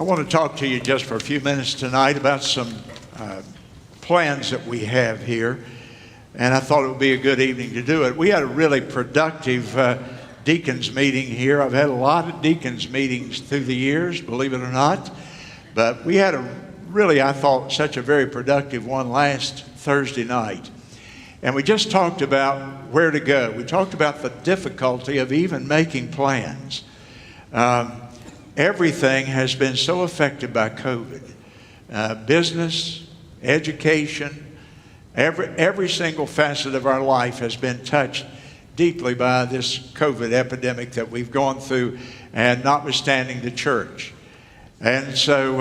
I want to talk to you just for a few minutes tonight about some plans that we have here, and I thought it would be a good evening to do it. We had a really productive deacons meeting here. I've had a lot of deacons meetings through the years, believe it or not, but we had I thought, such a very productive one last Thursday night. And we just talked about where to go. We talked about the difficulty of even making plans. Everything has been so affected by COVID. Business, education, every single facet of our life has been touched deeply by this COVID epidemic that we've gone through, and notwithstanding the church. And so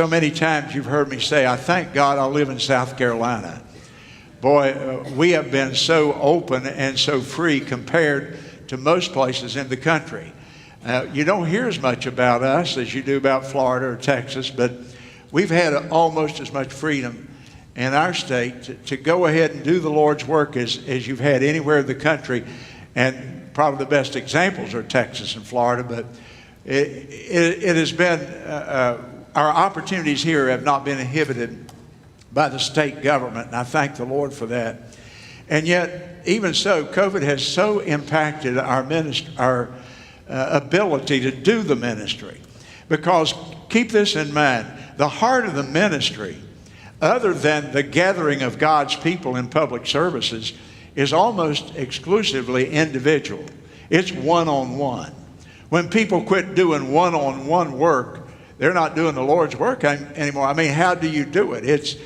many times you've heard me say, I thank God I live in South Carolina. Boy, we have been so open and so free compared to most places in the country. You don't hear as much about us as you do about Florida or Texas, but we've had almost as much freedom in our state to go ahead and do the Lord's work as you've had anywhere in the country. And probably the best examples are Texas and Florida, but it has been, our opportunities here have not been inhibited by the state government, and I thank the Lord for that. And yet, even so, COVID has so impacted our ability to do the ministry. Because keep this in mind, the heart of the ministry, other than the gathering of God's people in public services, is almost exclusively individual. It's one-on-one. When people quit doing one-on-one work, they're not doing the Lord's work anymore. I mean, how do you do it? It's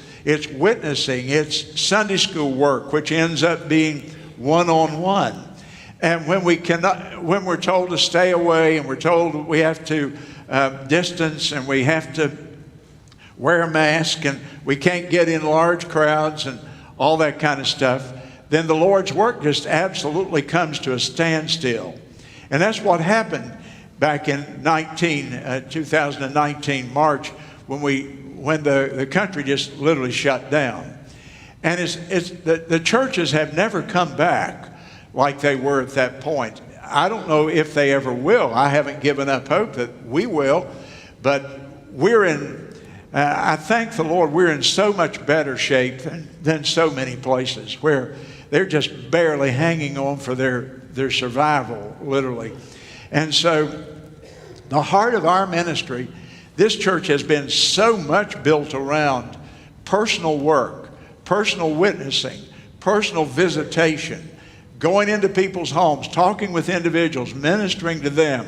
witnessing, it's Sunday school work, which ends up being one-on-one. And when we're told to stay away, and we're told we have to distance, and we have to wear a mask, and we can't get in large crowds and all that kind of stuff, then the Lord's work just absolutely comes to a standstill. And that's what happened back in 2019 March, when the country just literally shut down. And the churches have never come back like they were at that point. I don't know if they ever will. I haven't given up hope that we will, but I thank the Lord, we're in so much better shape than so many places where they're just barely hanging on for their survival, literally. And so the heart of our ministry, this church has been so much built around personal work, personal witnessing, personal visitation, going into people's homes, talking with individuals, ministering to them.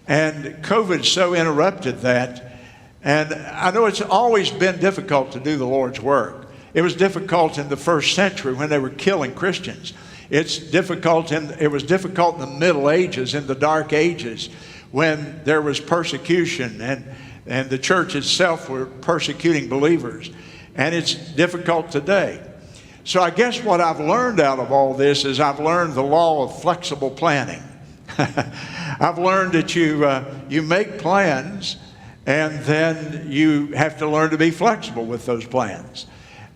And COVID so interrupted that. And I know it's always been difficult to do the Lord's work. It was difficult in the first century when they were killing Christians. It was difficult in the Middle Ages, in the Dark Ages, when there was persecution and the church itself were persecuting believers. And it's difficult today. So I guess what I've learned out of all this is I've learned the law of flexible planning. I've learned that you make plans, and then you have to learn to be flexible with those plans.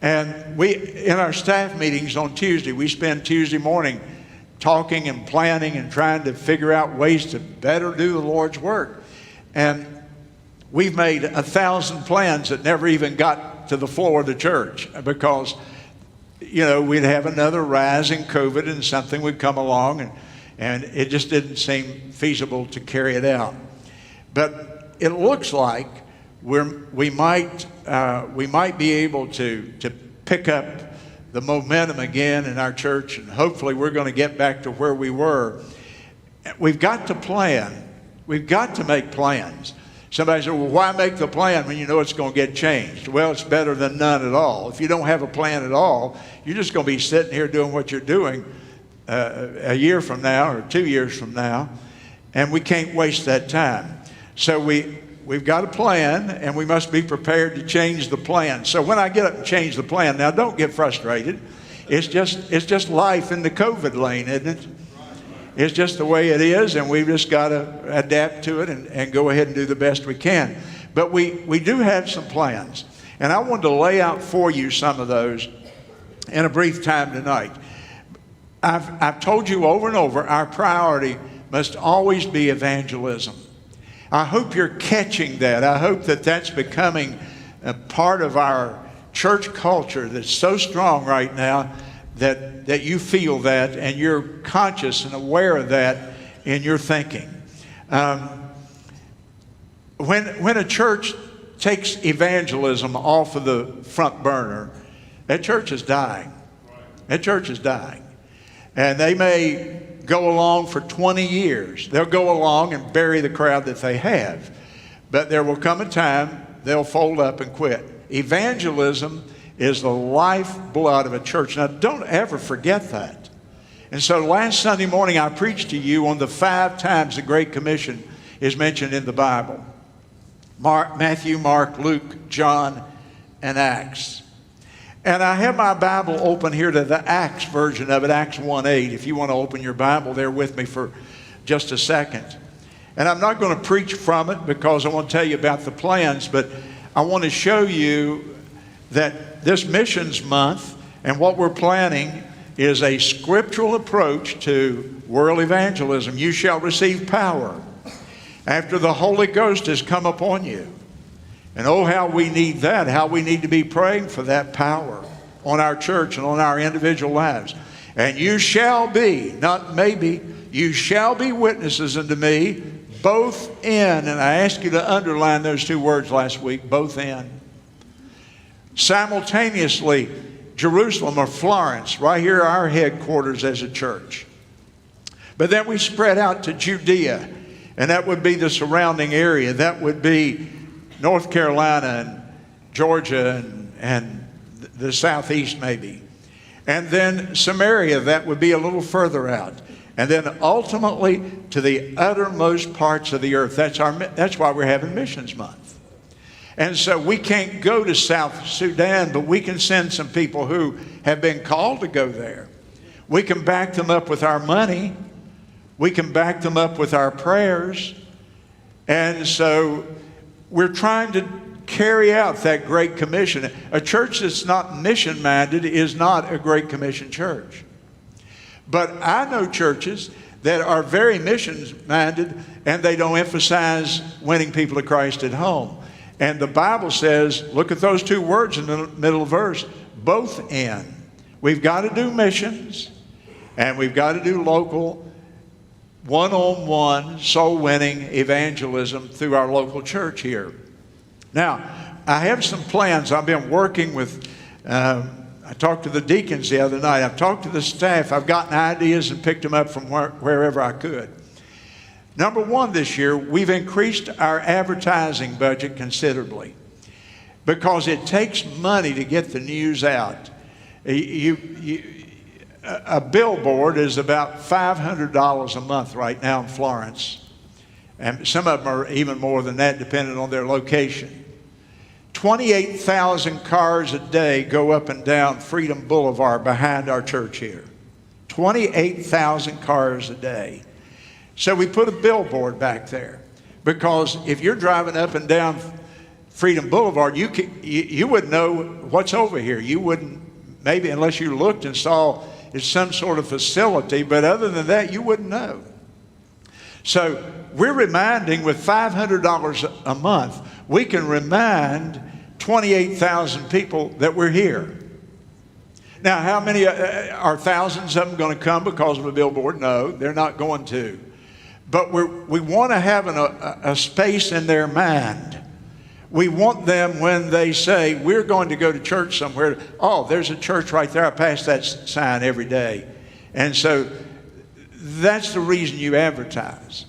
And in our staff meetings on Tuesday, we spend Tuesday morning talking and planning and trying to figure out ways to better do the Lord's work. And we've made 1,000 plans that never even got to the floor of the church because, we'd have another rise in COVID and something would come along, and it just didn't seem feasible to carry it out. But it looks like we might be able to pick up the momentum again in our church, and hopefully we're going to get back to where we were. We've got to plan. We've got to make plans. Somebody said, well, why make the plan when you know it's going to get changed? Well, it's better than none at all. If you don't have a plan at all, you're just going to be sitting here doing what you're doing a year from now or 2 years from now, and we can't waste that time. So we've got a plan, and we must be prepared to change the plan. So when I get up and change the plan, now don't get frustrated. It's just life in the COVID lane, isn't it? It's just the way it is, and we've just got to adapt to it and go ahead and do the best we can. But we do have some plans, and I wanted to lay out for you some of those in a brief time tonight. I've told you over and over, our priority must always be evangelism. I hope you're catching that. I hope that that's becoming a part of our church culture that's so strong right now that you feel that and you're conscious and aware of that in your thinking. When a church takes evangelism off of the front burner, that church is dying. That church is dying. And they may go along for 20 years. They'll go along and bury the crowd that they have. But there will come a time they'll fold up and quit. Evangelism is the lifeblood of a church. Now, don't ever forget that. And so last Sunday morning, I preached to you on the 5 times the Great Commission is mentioned in the Bible. Matthew, Mark, Luke, John, and Acts. And I have my Bible open here to the Acts version of it, Acts 1:8. If you want to open your Bible there with me for just a second. And I'm not going to preach from it because I want to tell you about the plans, but I want to show you that this missions month and what we're planning is a scriptural approach to world evangelism. You shall receive power after the Holy Ghost has come upon you. And oh, how we need that, how we need to be praying for that power on our church and on our individual lives. And you shall be, not maybe, you shall be witnesses unto me, both in, and I asked you to underline those 2 words last week, both in. Simultaneously, Jerusalem or Florence, right here our headquarters as a church. But then we spread out to Judea, and that would be the surrounding area. That would be North Carolina and Georgia and the southeast maybe. And then Samaria, that would be a little further out. And then ultimately to the uttermost parts of the earth. That's why we're having Missions Month. And so we can't go to South Sudan, but we can send some people who have been called to go there. We can back them up with our money. We can back them up with our prayers. And so we're trying to carry out that Great Commission. A church that's not mission-minded is not a Great Commission church. But I know churches that are very mission-minded and they don't emphasize winning people to Christ at home. And the Bible says, look at those 2 words in the middle of the verse, both in. We've got to do missions and we've got to do local one-on-one soul-winning evangelism through our local church here. Now, I have some plans. I've been working with, I talked to the deacons the other night. I've talked to the staff. I've gotten ideas and picked them up from wherever I could. Number 1 this year, we've increased our advertising budget considerably because it takes money to get the news out. A billboard is about $500 a month right now in Florence. And some of them are even more than that depending on their location. 28,000 cars a day go up and down Freedom Boulevard behind our church here. 28,000 cars a day. So we put a billboard back there because if you're driving up and down Freedom Boulevard, you wouldn't know what's over here. You wouldn't, maybe unless you looked and saw it's some sort of facility, but other than that, you wouldn't know. So we're reminding with $500 a month, we can remind 28,000 people that we're here. Now, how many, are thousands of them going to come because of a billboard? No, they're not going to. But we want to have a space in their mind. We want them when they say, we're going to go to church somewhere. Oh, there's a church right there. I pass that sign every day. And so that's the reason you advertise.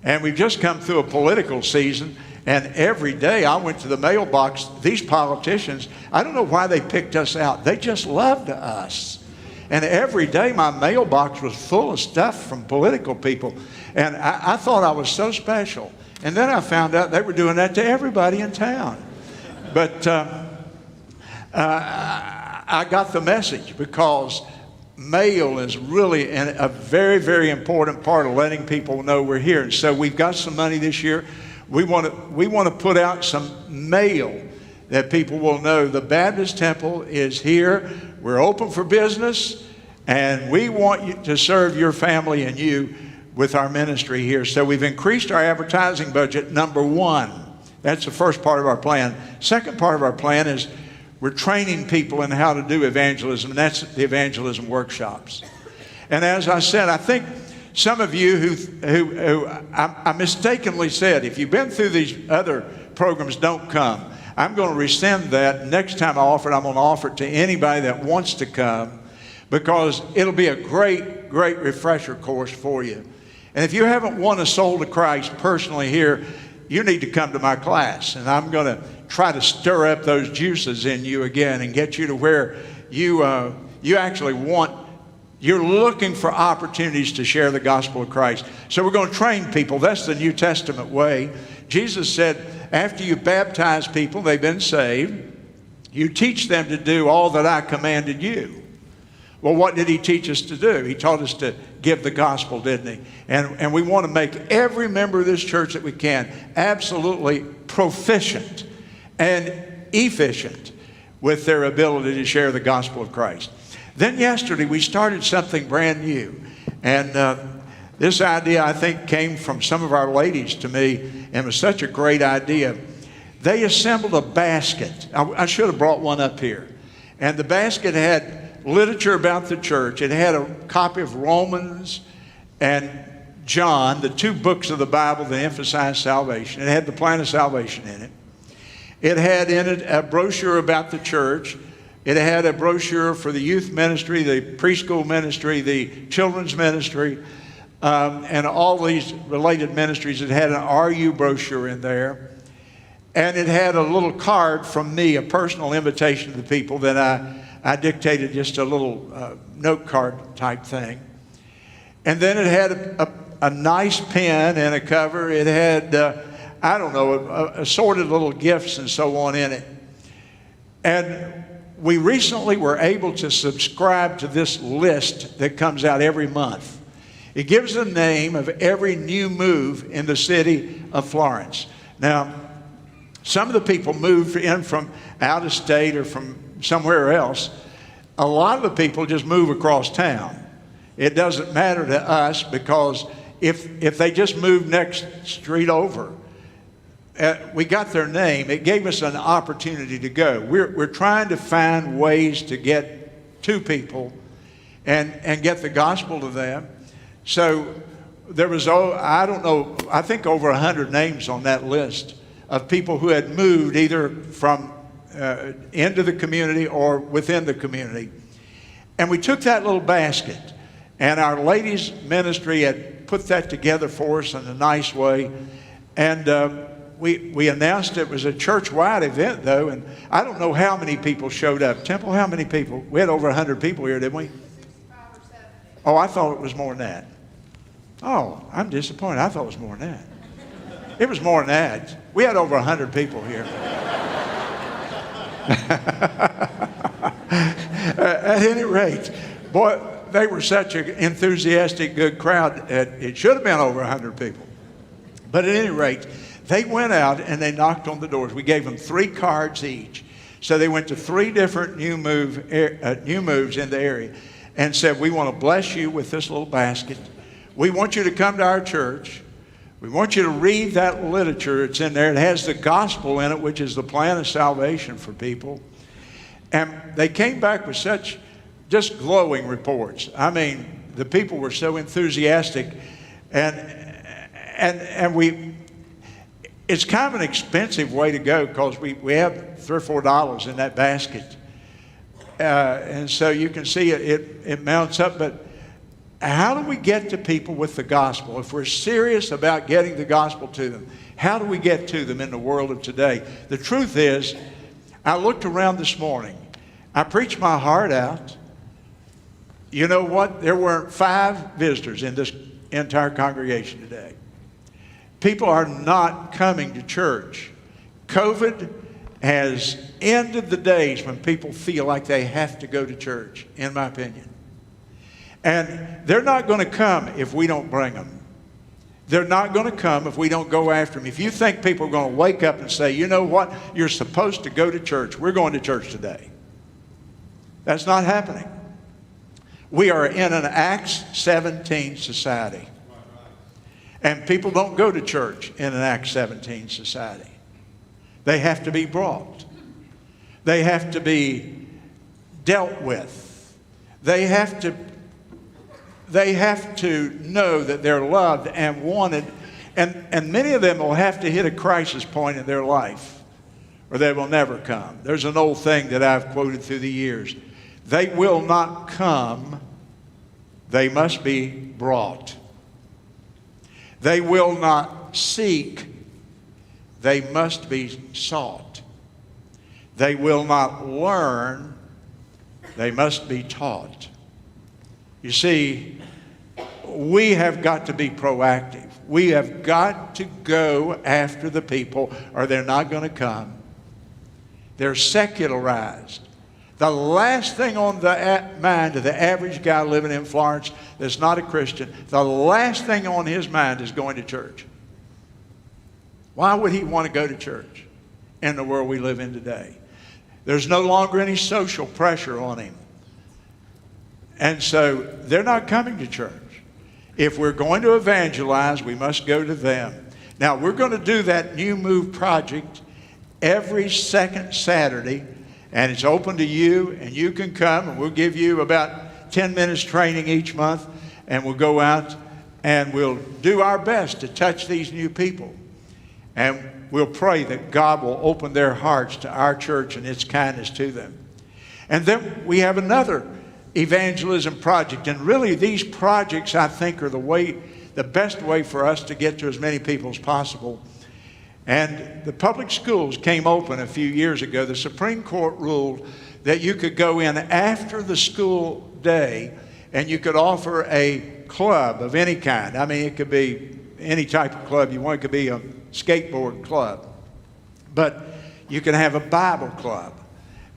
And we've just come through a political season. And every day I went to the mailbox. These politicians, I don't know why they picked us out. They just loved us. And every day my mailbox was full of stuff from political people. And I thought I was so special. And then I found out they were doing that to everybody in town. But I got the message because mail is really a very, very important part of letting people know we're here. And so we've got some money this year. We want to put out some mail that people will know the Baptist Temple is here. We're open for business, and we want you to serve your family and you with our ministry here. So we've increased our advertising budget, number one. That's the first part of our plan. Second part of our plan is we're training people in how to do evangelism, and that's the evangelism workshops. And as I said, I think some of you who I mistakenly said, if you've been through these other programs, don't come. I'm going to rescind that. Next time I offer it, I'm going to offer it to anybody that wants to come, because it'll be a great, great refresher course for you. And if you haven't won a soul to Christ personally here, you need to come to my class. And I'm going to try to stir up those juices in you again and get you to where you actually you're looking for opportunities to share the gospel of Christ. So we're going to train people. That's the New Testament way. Jesus said, after you baptize people, they've been saved, you teach them to do all that I commanded you. Well, what did he teach us to do? He taught us to give the gospel, didn't he? And we want to make every member of this church that we can absolutely proficient and efficient with their ability to share the gospel of Christ. Then yesterday we started something brand new. And this idea, I think, came from some of our ladies to me, and was such a great idea. They assembled a basket. I should have brought one up here. And the basket had literature about the church. It had a copy of Romans and John, the two books of the Bible that emphasize salvation. It had the plan of salvation in it. It had in it a brochure about the church. It had a brochure for the youth ministry, the preschool ministry, the children's ministry, and all these related ministries. It had an RU brochure in there. And it had a little card from me, a personal invitation to the people that I dictated, just a little note card type thing. And then it had a nice pen and a cover. It had, assorted little gifts and so on in it. And we recently were able to subscribe to this list that comes out every month. It gives the name of every new move in the city of Florence. Now, some of the people moved in from out of state or from somewhere else. A lot of the people just move across town. It doesn't matter to us, because if they just move next street over, we got their name. It gave us an opportunity to go. We're trying to find ways to get to people and get the gospel to them. So there was, I think over 100 names on that list of people who had moved either from into the community or within the community. And we took that little basket, and our ladies ministry had put that together for us in a nice way. And we announced it was a church-wide event, though, and I don't know how many people showed up. Temple, how many people? We had over 100 people here, didn't we? 65 or 70. Oh, I thought it was more than that. Oh, I'm disappointed. I thought it was more than that. It was more than that. We had over 100 people here. At any rate, boy, they were such an enthusiastic, good crowd. It should have been over 100 people. But at any rate, they went out and they knocked on the doors. We gave them 3 cards each. So they went to 3 different new moves in the area and said, we want to bless you with this little basket. We want you to come to our church. We want you to read that literature. It's in there. It has the gospel in it, which is the plan of salvation for people. And they came back with such just glowing reports. I mean, the people were so enthusiastic. And it's kind of an expensive way to go, because we have $3 or $4 in that basket. And so you can see it mounts up. But how do we get to people with the gospel? If we're serious about getting the gospel to them, how do we get to them in the world of today? The truth is, I looked around this morning. I preached my heart out. You know what? There weren't 5 visitors in this entire congregation today. People are not coming to church. COVID has ended the days when people feel like they have to go to church, in my opinion. And they're not going to come if we don't bring them. They're not going to come if we don't go after them. If you think people are going to wake up and say, you know what, you're supposed to go to church, we're going to church today. That's not happening. We are in an Acts 17 society. And people don't go to church in an Acts 17 society. They have to be brought. They have to be dealt with. They have to know that they're loved and wanted. And many of them will have to hit a crisis point in their life, or they will never come. There's an old thing that I've quoted through the years. They will not come. They must be brought. They will not seek. They must be sought. They will not learn. They must be taught. You see, we have got to be proactive. We have got to go after the people, or they're not going to come. They're secularized. The last thing on the mind of the average guy living in Florence that's not a Christian, the last thing on his mind is going to church. Why would he want to go to church in the world we live in today? There's no longer any social pressure on him. And so they're not coming to church. If we're going to evangelize, we must go to them. Now, we're going to do that New Move project every second Saturday, and it's open to you, and you can come, and we'll give you about 10 minutes training each month, and we'll go out and we'll do our best to touch these new people. And we'll pray that God will open their hearts to our church and its kindness to them. And then we have another evangelism project. And really these projects, I think, are the best way for us to get to as many people as possible. And the public schools came open a few years ago. The Supreme Court ruled that you could go in after the school day and you could offer a club of any kind. I mean, it could be any type of club you want. It could be a skateboard club. But you can have a Bible club.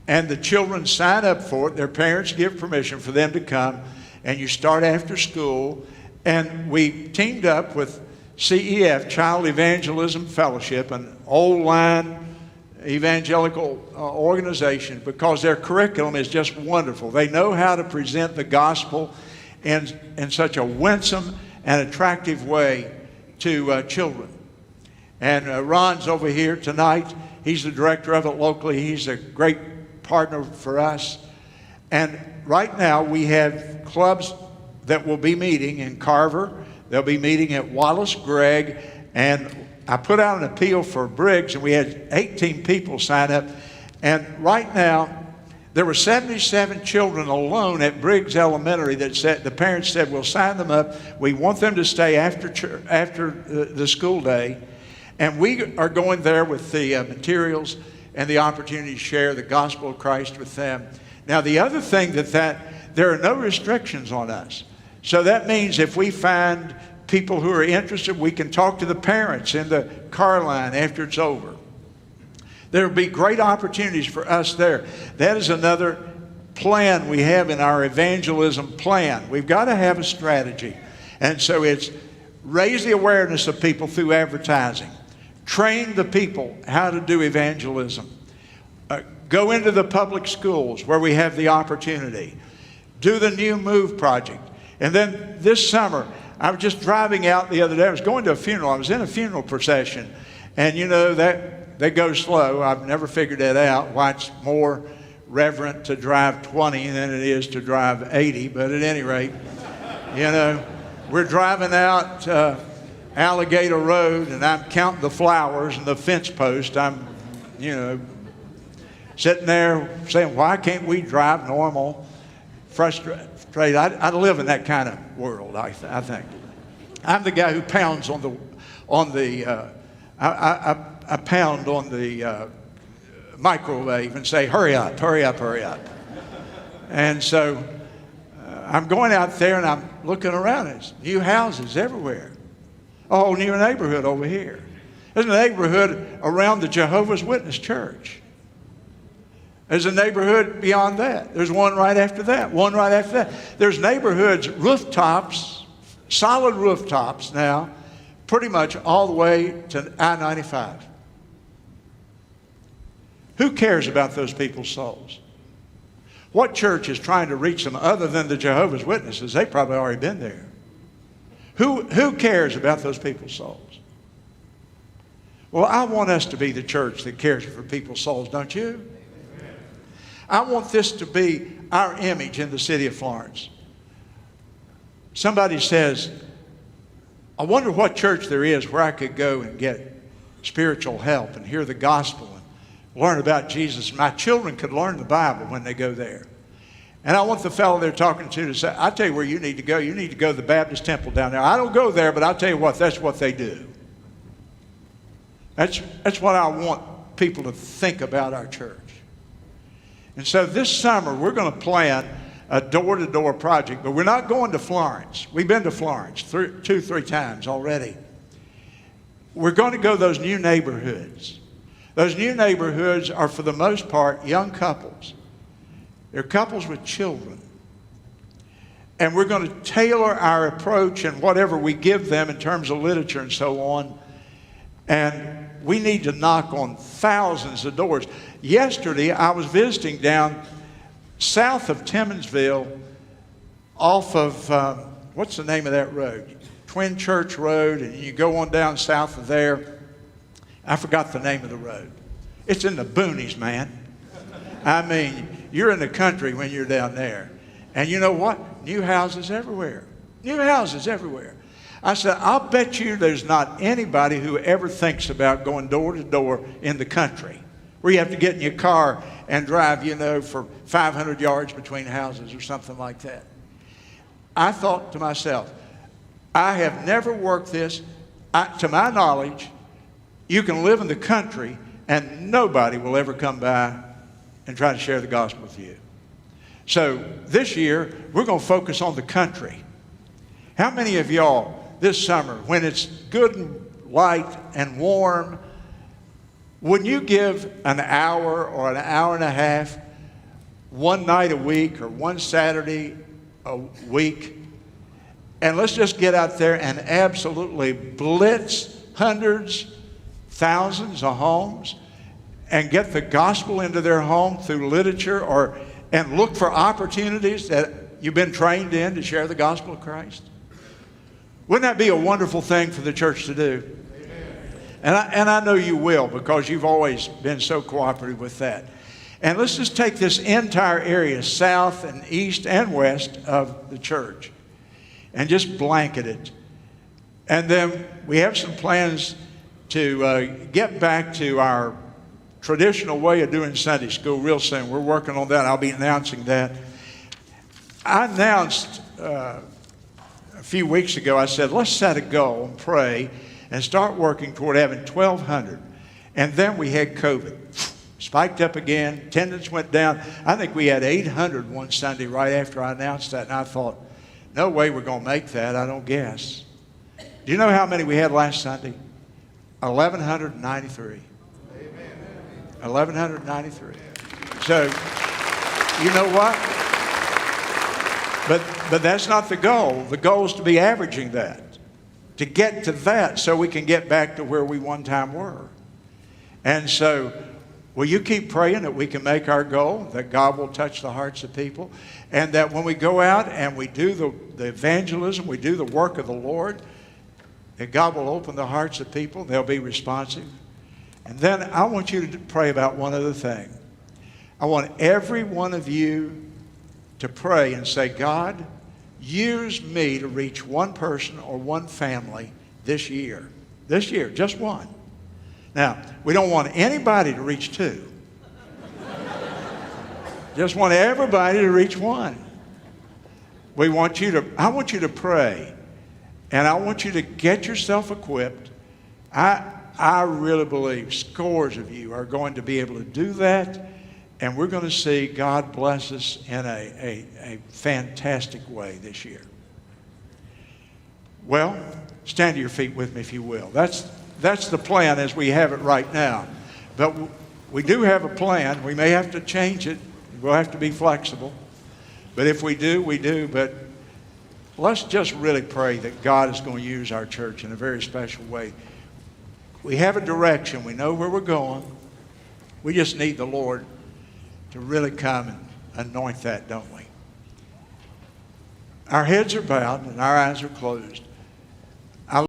And the children sign up for it. Their parents give permission for them to come. And you start after school. And we teamed up with CEF, Child Evangelism Fellowship, an old line evangelical organization, because their curriculum is just wonderful. They know how to present the gospel in such a winsome and attractive way to children. And Ron's over here tonight. He's the director of it locally. He's a great partner for us. And right now we have clubs that will be meeting in Carver. They'll be meeting at Wallace Gregg. And I put out an appeal for Briggs, and we had 18 people sign up. And right now, there were 77 children alone at Briggs Elementary that said, the parents said, we'll sign them up. We want them to stay after the school day. And we are going there with the materials and the opportunity to share the gospel of Christ with them. Now, the other thing there are no restrictions on us. So that means if we find people who are interested, we can talk to the parents in the car line after it's over. There will be great opportunities for us there. That is another plan we have in our evangelism plan. We've got to have a strategy. And so it's raise the awareness of people through advertising. Train the people how to do evangelism. Go into the public schools where we have the opportunity. Do the New Move project. And then this summer, I was just driving out the other day. I was going to a funeral. I was in a funeral procession. And you know, they go slow. I've never figured that out, why it's more reverent to drive 20 than it is to drive 80. But at any rate, you know, we're driving out Alligator Road, and I'm counting the flowers and the fence post. I'm, you know, sitting there saying, why can't we drive normal? Frustrated. I live in that kind of world, I think. I'm the guy who pounds on the I pound on the microwave and say, hurry up, hurry up, hurry up. And so I'm going out there and I'm looking around. There's new houses everywhere. A whole new neighborhood over here. There's a neighborhood around the Jehovah's Witness church. There's a neighborhood beyond that. There's one right after that, one right after that. There's neighborhoods, rooftops, solid rooftops now, pretty much all the way to I-95. Who cares about those people's souls? What church is trying to reach them other than the Jehovah's Witnesses? They've probably already been there. Who cares about those people's souls? Well, I want us to be the church that cares for people's souls, don't you? I want this to be our image in the city of Florence. Somebody says, I wonder what church there is where I could go and get spiritual help and hear the gospel and learn about Jesus. My children could learn the Bible when they go there. And I want the fellow they're talking to say, I'll tell you where you need to go. You need to go to the Baptist temple down there. I don't go there, but I'll tell you what, that's what they do. That's what I want people to think about our church. And so this summer, we're going to plan a door-to-door project, but we're not going to Florence. We've been to Florence 2-3 times already. We're going to go to those new neighborhoods. Those new neighborhoods are, for the most part, young couples. They're couples with children. And we're going to tailor our approach and whatever we give them in terms of literature and so on. And we need to knock on thousands of doors. Yesterday, I was visiting down south of Timmonsville off of, what's the name of that road? Twin Church Road, and you go on down south of there. I forgot the name of the road. It's in the boonies, man. I mean, you're in the country when you're down there. And you know what? New houses everywhere. New houses everywhere. I said, I'll bet you there's not anybody who ever thinks about going door to door in the country where you have to get in your car and drive, for 500 yards between houses or something like that. I thought to myself, I have never worked this. To my knowledge, you can live in the country and nobody will ever come by and try to share the gospel with you. So this year, we're going to focus on the country. How many of y'all this summer, when it's good and light and warm, wouldn't you give an hour or an hour and a half one night a week or one Saturday a week? And let's just get out there and absolutely blitz hundreds, thousands of homes and get the gospel into their home through literature and look for opportunities that you've been trained in to share the gospel of Christ. Wouldn't that be a wonderful thing for the church to do? And I know you will, because you've always been so cooperative with that. And let's just take this entire area, south and east and west of the church, and just blanket it. And then we have some plans to get back to our traditional way of doing Sunday school real soon. We're working on that. I'll be announcing that. I announced a few weeks ago, I said, let's set a goal and pray and start working toward having 1,200. And then we had COVID. Spiked up again. Attendance went down. I think we had 800 one Sunday right after I announced that. And I thought, no way we're going to make that, I don't guess. Do you know how many we had last Sunday? 1,193. 1,193. So, you know what? But that's not the goal. The goal is to be averaging that, to get to that so we can get back to where we one time were. And so, will you keep praying that we can make our goal, that God will touch the hearts of people, and that when we go out and we do the evangelism, we do the work of the Lord, that God will open the hearts of people, they'll be responsive. And then I want you to pray about one other thing. I want every one of you to pray and say, God, use me to reach one person or one family this year. This year, just one. Now, we don't want anybody to reach two. Just want everybody to reach one. I want you to pray, and I want you to get yourself equipped. I really believe scores of you are going to be able to do that, and we're going to see God bless us in a fantastic way this year. Well, stand to your feet with me if you will. That's the plan as we have it right now. But we do have a plan. We may have to change it. We'll have to be flexible. But if we do, we do. But let's just really pray that God is going to use our church in a very special way. We have a direction. We know where we're going. We just need the Lord to really come and anoint that, don't we? Our heads are bowed and our eyes are closed. I